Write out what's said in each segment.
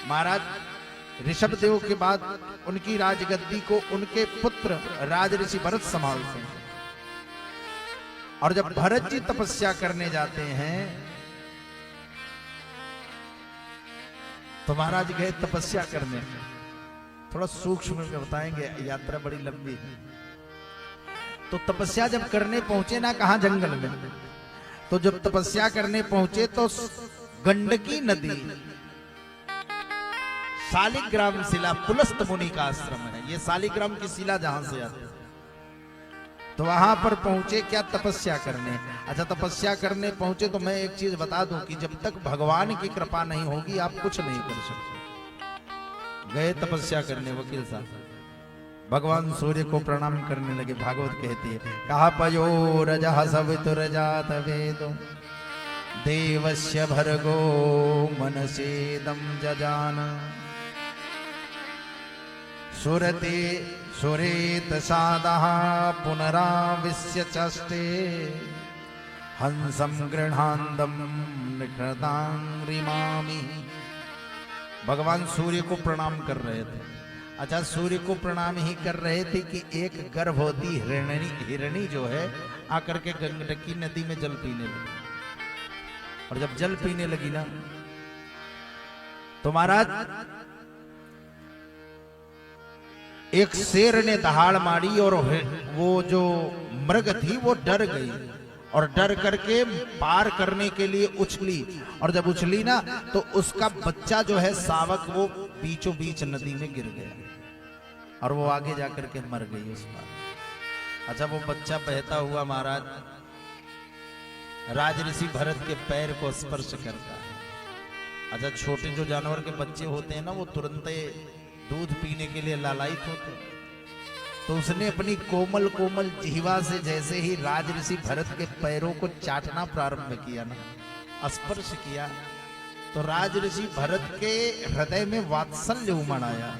महाराज ऋषभ देव के बाद उनकी राजगद्दी को उनके पुत्र राजऋषि भरत संभालते हैं। और जब भरत जी तपस्या करने जाते हैं तो महाराज गए तपस्या करने। थोड़ा सूक्ष्म में बताएंगे, यात्रा बड़ी लंबी है। तो तपस्या जब करने पहुंचे ना, कहां जंगल में, तो जब तपस्या करने पहुंचे तो गंडकी नदी, शालिग्राम शिला, पुलस्त मुनि का आश्रम है, ये शालिग्राम की शिला जहां से आती है, तो वहां पर पहुंचे क्या तपस्या करने। अच्छा, तपस्या करने पहुंचे तो मैं एक चीज बता दूं कि जब तक भगवान की कृपा नहीं होगी आप कुछ नहीं कर सकते। गए तपस्या करने वकील साहब, भगवान सूर्य को प्रणाम करने लगे। भागवत कहती है, कहा पयो रजः सवितुर्जात वेदो देवस्य भर्गो मनसेदं जजान सुरते सुरेत सादः पुनराविश्य चष्टे हंसं गृह्णान्दं निकृतांग्रिमामि। भगवान सूर्य को प्रणाम कर रहे थे। अच्छा, सूर्य को प्रणाम ही कर रहे थे कि एक गर्भवती हिरणी जो है आकर के गंडकी नदी में जल पीने लगी। और जब जल पीने लगी ना, तो महाराज एक शेर ने दहाड़ मारी और वो जो मृग थी वो डर गई और डर करके पार करने के लिए उछली। और जब उछली ना तो उसका बच्चा जो है शावक, वो बीचों बीच नदी में गिर गया और वो आगे जाकर के मर गई उस पार। अच्छा, वो बच्चा बहता हुआ महाराज राजऋषि भरत के पैर को स्पर्श करता है। अच्छा, छोटे जो जानवर के बच्चे होते हैं ना, वो तुरंत दूध पीने के लिए लालायित होते हैं। तो उसने अपनी कोमल कोमल जिह्वा से जैसे ही राजऋषि भरत के पैरों को चाटना प्रारंभ किया ना, स्पर्श किया, तो राजऋषि भरत के हृदय में वात्सल्य उमड़ आया।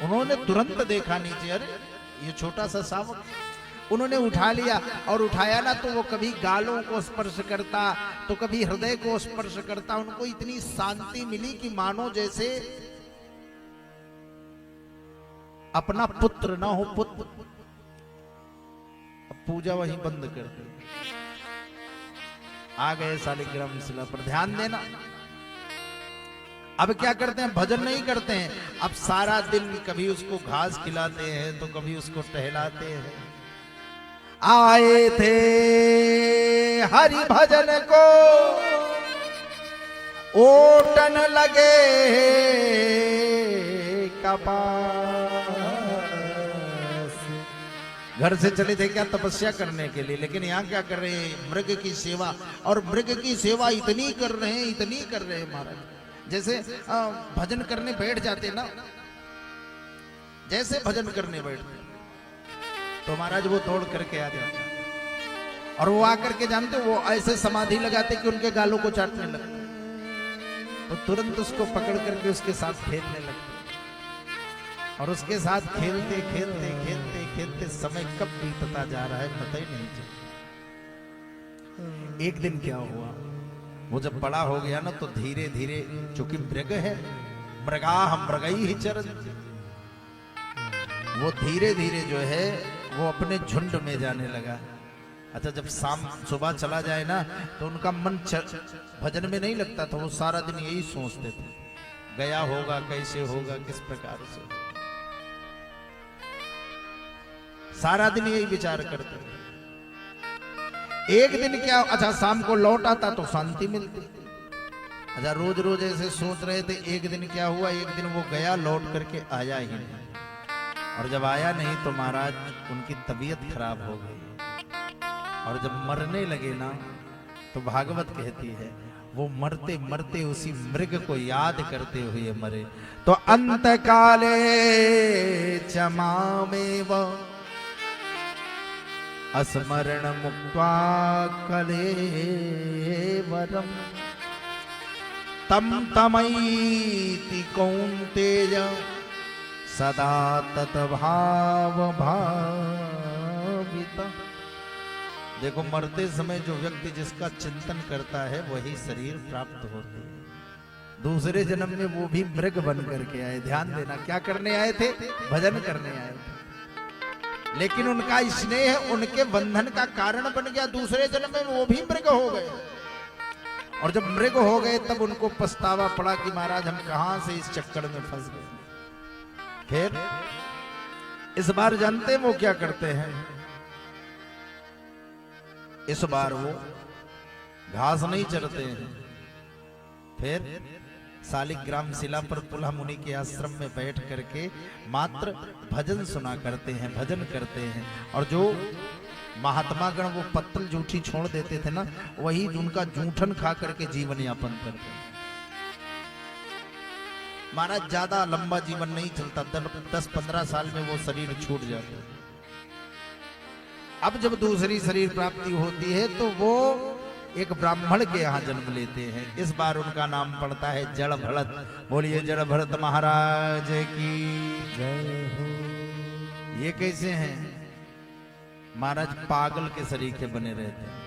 उन्होंने तुरंत देखा नीचे, अरे ये छोटा सा शावक। उन्होंने उठा लिया और उठाया ना तो वो कभी गालों को स्पर्श करता तो कभी हृदय को स्पर्श करता। उनको इतनी शांति मिली कि मानो जैसे अपना पुत्र ना हो पुत्र। अब पूजा वहीं बंद कर दी, आ गए शालिग्राम शिला पर। ध्यान देना, अब क्या करते हैं, भजन नहीं करते हैं। अब सारा दिन कभी उसको घास खिलाते हैं तो कभी उसको टहलाते हैं। आए थे हरि भजन को ओटन लगे कपास। घर से चले थे क्या तपस्या करने के लिए, लेकिन यहाँ क्या कर रहे हैं, मृग की सेवा। और मृग की सेवा इतनी कर रहे हैं, इतनी कर रहे हैं महाराज, जैसे भजन करने बैठ जाते ना, जैसे भजन करने बैठते तो महाराज वो तोड़ करके आ जाते। और वो आकर के जानते वो ऐसे समाधि लगाते कि उनके गालों को चाटने लगते, तो तुरंत उसको पकड़ करके उसके साथ खेलने लगते। और उसके साथ खेलते खेलते खेलते खेलते समय कब बीतता जा रहा है पता ही नहीं चलता। एक दिन क्या हुआ, वो जब बड़ा हो गया ना तो धीरे धीरे, चूंकि मृग है, मृगाः मृगैः चरन्ति, वो धीरे धीरे जो है वो अपने झुंड में जाने लगा। अच्छा, जब शाम सुबह चला जाए ना तो उनका मन भजन में नहीं लगता था, वो सारा दिन यही सोचते थे, गया होगा, कैसे होगा, किस प्रकार से, सारा दिन यही विचार करते थे। एक दिन क्या, अच्छा शाम को लौट आता तो शांति मिलती। अच्छा, रोज रोज ऐसे सोच रहे थे। एक दिन क्या हुआ, एक दिन वो गया, लौट करके आया ही नहीं। और जब आया नहीं तो महाराज उनकी तबीयत खराब हो गई। और जब मरने लगे ना तो भागवत कहती है वो मरते मरते उसी मृग को याद करते हुए मरे। तो अंत काले चमामेव अस्मरण मुक्त्वा कलेवरम तम तमैति कौन्तेय सदा तद्भाव भाविता। देखो, मरते समय जो व्यक्ति जिसका चिंतन करता है वही शरीर प्राप्त होती है। दूसरे जन्म में वो भी मृग बन करके आए। ध्यान देना, क्या करने आए थे? भजन करने आए थे। लेकिन उनका स्नेह उनके बंधन का कारण बन गया। दूसरे जन्म में वो भी मृग हो गए, और जब मृग हो गए तब उनको पछतावा पड़ा कि महाराज हम कहां से इस चक्कर में फंस गए। फिर इस बार जानते हैं वो क्या करते हैं? इस बार वो घास नहीं चरते हैं, फिर शालिग्राम शिला पर पुलह मुनि के आश्रम में बैठ करके मात्र भजन सुना करते हैं, भजन करते हैं। और जो महात्मा गण वो पत्तल जूठी छोड़ देते थे ना, वही उनका जूठन खा करके जीवन यापन करते हैं। महाराज ज्यादा लंबा जीवन नहीं चलता, 10-15 साल में वो शरीर छूट जाता है। अब जब दूसरी शरीर प्राप्ति होती है तो वो एक ब्राह्मण के यहाँ जन्म लेते हैं। इस बार उनका नाम पड़ता है जड़ भरत। बोलिए जड़ भरत महाराज की जय हो। ये कैसे हैं? महाराज पागल के सरीखे बने रहते हैं,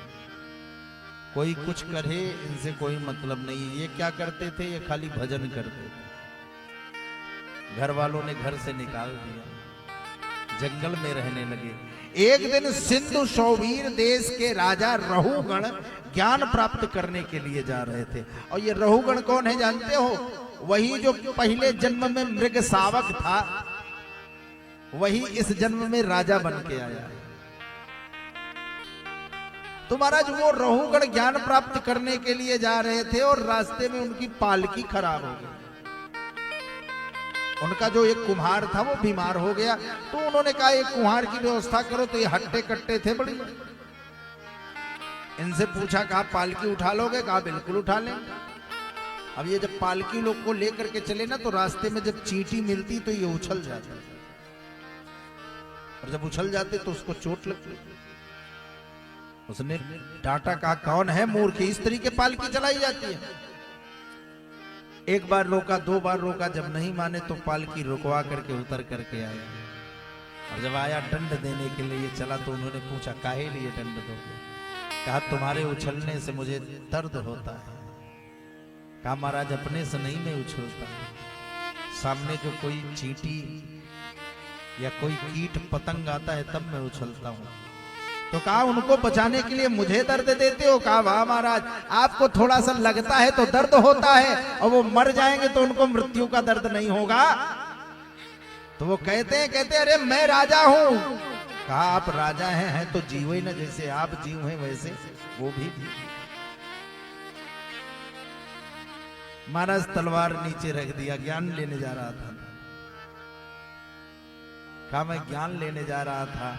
कोई कुछ करे इनसे कोई मतलब नहीं। ये क्या करते थे? ये खाली भजन करते थे। घर वालों ने घर से निकाल दिया, जंगल में रहने लगे। एक दिन सिंधु शौवीर देश के राजा रहुगण ज्ञान प्राप्त करने के लिए जा रहे थे। और ये रहुगण कौन है जानते हो? वही जो पहले जन्म में मृग शावक था, वही इस जन्म में राजा बन के आया। तो महाराज वो रहुगण ज्ञान प्राप्त करने के लिए जा रहे थे और रास्ते में उनकी पालकी खराब हो गई। उनका जो एक कुम्हार था वो बीमार हो गया, तो उन्होंने कहा एक कुम्हार की व्यवस्था करो। तो ये हट्टे कट्टे थे बड़ी, इनसे पूछा, कहा पालकी उठा लोगे? कहा बिल्कुल उठा लेंगे। अब ये जब पालकी लोग को लेकर के चले ना, तो रास्ते में जब चींटी मिलती तो ये उछल जाते, और जब उछल जाते तो उसको चोट लगती। उसने डांटा, कहा कौन है मूर्ख, इस तरीके पालकी चलाई जाती है। एक बार रोका, 2 बार रोका, जब नहीं माने तो पालकी रुकवा करके उतर करके आया। और जब आया दंड देने के लिए चला, तो उन्होंने पूछा काहे लिए दंड दोगे? कहा तुम्हारे उछलने से मुझे दर्द होता है। कहा महाराज अपने से नहीं मैं उछलता, सामने जो कोई चींटी या कोई कीट पतंग आता है तब मैं उछलता हूं। तो कहा उनको बचाने के लिए मुझे दर्द देते हो? कहा वाह महाराज, आपको थोड़ा सा लगता है तो दर्द होता है, और वो मर जाएंगे तो उनको मृत्यु का दर्द नहीं होगा। तो वो कहते अरे मैं राजा हूं। कहा आप राजा हैं तो जीव ही ना, जैसे आप जीव हैं वैसे वो भी। महाराज तलवार नीचे रख दिया, ज्ञान लेने जा रहा था। कहा मैं ज्ञान लेने जा रहा था।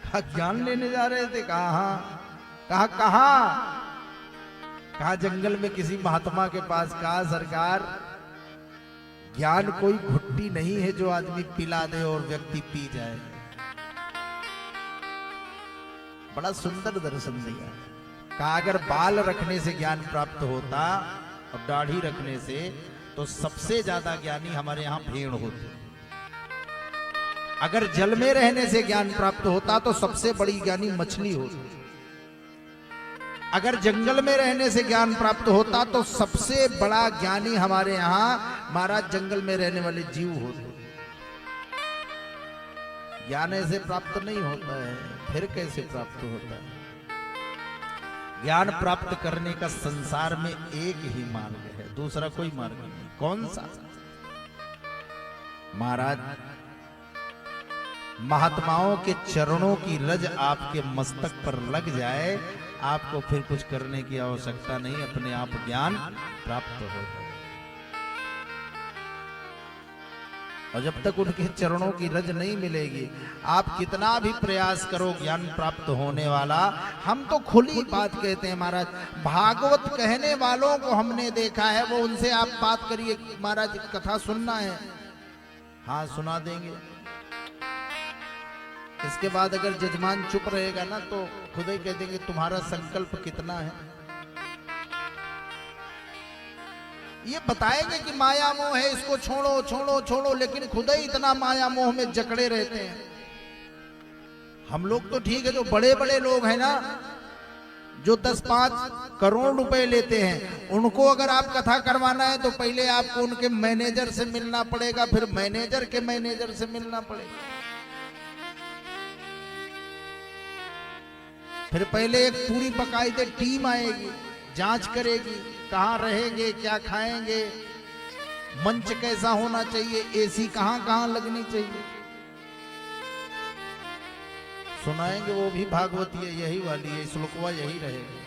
कहा ज्ञान लेने जा रहे थे? कहा हाँ। कहा कहां? कहा जंगल में किसी महात्मा के पास। कहा सरकार ज्ञान कोई घुट्टी नहीं है जो आदमी पिला दे और व्यक्ति पी जाए। बड़ा सुंदर दर्शन दिया। कहा अगर बाल रखने से ज्ञान प्राप्त होता और दाढ़ी रखने से, तो सबसे ज्यादा ज्ञानी हमारे यहाँ भेड़ होते। अगर जल में रहने से ज्ञान प्राप्त होता तो सबसे बड़ी ज्ञानी मछली होती। अगर जंगल में रहने से ज्ञान प्राप्त होता तो सबसे बड़ा ज्ञानी हमारे यहाँ महाराज जंगल में रहने वाले जीव होते। ज्ञान ऐसे प्राप्त नहीं होता है, फिर कैसे प्राप्त होता है? ज्ञान प्राप्त करने का संसार में एक ही मार्ग है, दूसरा कोई मार्ग नहीं। कौन सा? महाराज महात्माओं के चरणों की रज आपके मस्तक पर लग जाए, आपको फिर कुछ करने की आवश्यकता नहीं, अपने आप ज्ञान प्राप्त हो जाए। और जब तक उनके चरणों की रज नहीं मिलेगी, आप कितना भी प्रयास करो ज्ञान प्राप्त होने वाला। हम तो खुली बात कहते हैं महाराज, भागवत कहने वालों को हमने देखा है, वो उनसे आप बात करिए महाराज कथा सुनना है, हाँ सुना देंगे। इसके बाद अगर जजमान चुप रहेगा ना, तो खुद ही कह देंगे तुम्हारा संकल्प कितना है। ये बताएंगे कि माया मोह है, इसको छोड़ो छोड़ो छोड़ो, लेकिन खुद ही इतना माया मोह में जकड़े रहते हैं। हम लोग तो ठीक है, जो बड़े बड़े लोग हैं ना, जो 10-5 करोड़ रुपए लेते हैं, उनको अगर आप कथा करवाना है तो पहले आपको उनके मैनेजर से मिलना पड़ेगा, फिर मैनेजर के मैनेजर से मिलना पड़ेगा, फिर पहले एक पूरी बाकायदे टीम आएगी, जांच करेगी, कहाँ रहेंगे, क्या खाएंगे, मंच कैसा होना चाहिए, एसी कहाँ कहाँ लगनी चाहिए। सुनाएंगे वो भी भागवती है, यही वाली है, श्लोकवा यही रहेगा।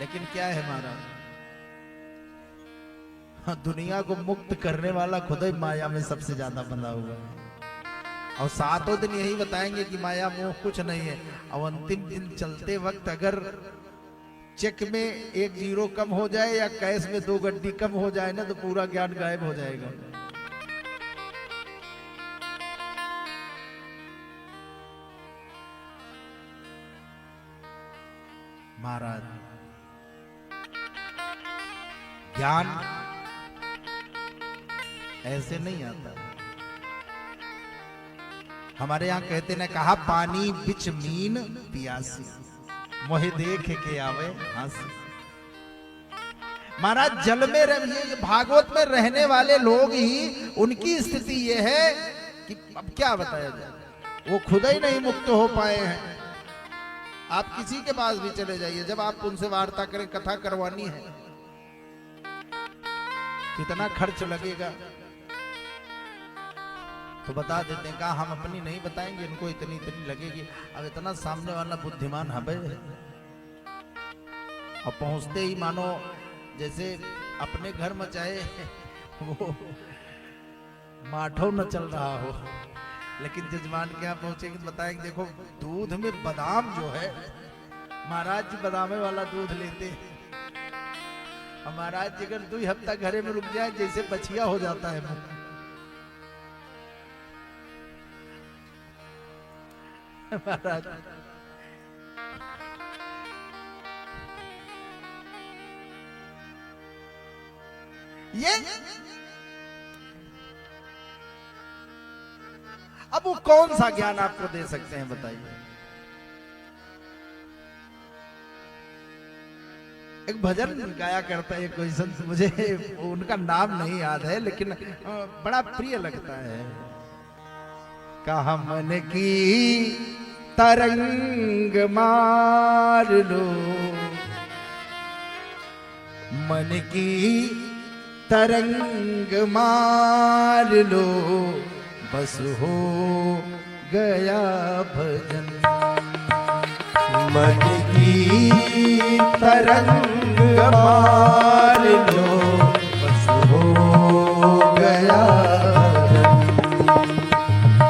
लेकिन क्या है महाराज, दुनिया को मुक्त करने वाला खुद ही माया में सबसे ज्यादा बंधा हुआ है। और सातों दिन यही बताएंगे कि माया मोह कुछ नहीं है। और अंतिम दिन चलते वक्त अगर चेक में 1 जीरो कम हो जाए या कैश में 2 गड्डी कम हो जाए ना, तो पूरा ज्ञान गायब हो जाएगा। महाराज, ज्ञान ऐसे नहीं आता। हमारे यहाँ कहते ना, कहा पानी बिच मीन पियासी, मोहे देख के आवे हंसी। महाराज जल में रहिए, भागवत में रहने वाले लोग ही उनकी स्थिति ये है कि अब क्या बताया जाए, वो खुद ही नहीं मुक्त हो पाए हैं। आप किसी के पास भी चले जाइए, जब आप उनसे वार्ता करें, कथा करवानी है, कितना खर्च लगेगा तो बता देते हैं, कहा हम अपनी नहीं बताएंगे, इनको इतनी इतनी लगेगी। अब इतना सामने वाला बुद्धिमान हबे, और पहुंचते ही मानो जैसे अपने घर में चाहे वो माठो न चल रहा हो, लेकिन जजमान के यहाँ पहुंचेंगे तो बताएंगे, देखो दूध में बादाम जो है, महाराज जी बादामे वाला दूध लेते हैं। महाराज जी अगर 2 हफ्ता घरे में रुक जाए, जैसे बछिया हो जाता है मुंह। महाराज ये अब वो कौन सा ज्ञान आपको दे सकते हैं बताइए। एक भजन गाया करता है कोई संत, मुझे उनका नाम नहीं याद है, लेकिन बड़ा प्रिय लगता है। कहा मन की तरंग मार लो, मन की तरंग मार लो, बस हो गया भजन। मन की तरंग मार